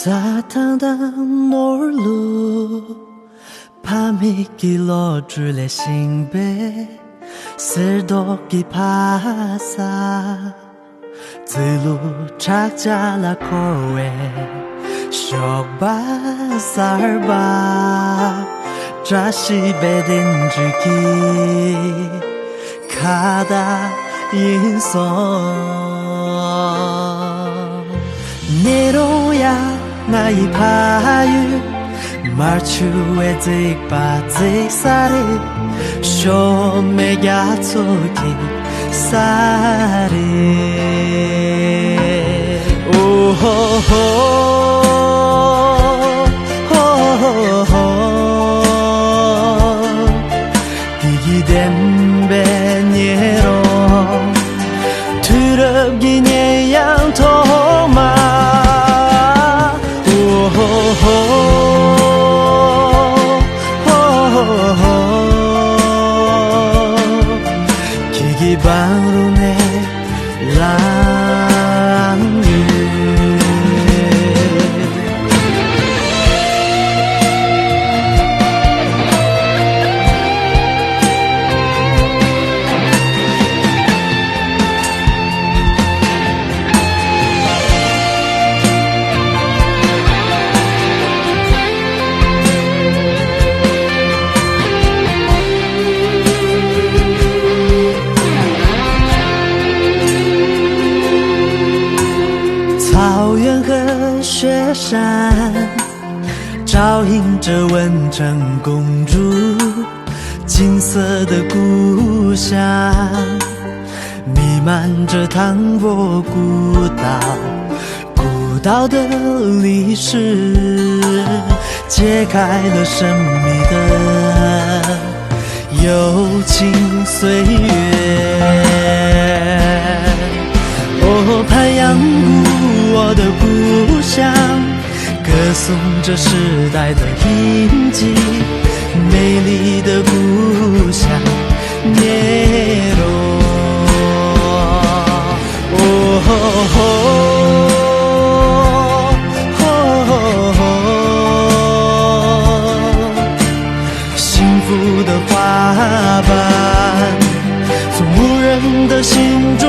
사탕당 놀루 밤이 길어줄래 싱배 슬도끼 파사 들루 착잘라 코에 쇼바 살바 자시 베딘지기 가다 인성 내로야 나이 파유 말추에 직바직사리 쇼메 야초기 사리 오호호 호호호 기기댐베니에로 두렵기네 양토마 기기방으로 내 랑을草原和雪山照映着文成公主金色的故乡，弥漫着唐伯古道，古道的历史揭开了神秘的友情岁月。哦，潘阳谷我的故乡，歌颂着时代的印记，美丽的故乡涅罗。哦吼吼吼吼，幸福的花瓣从无人的心中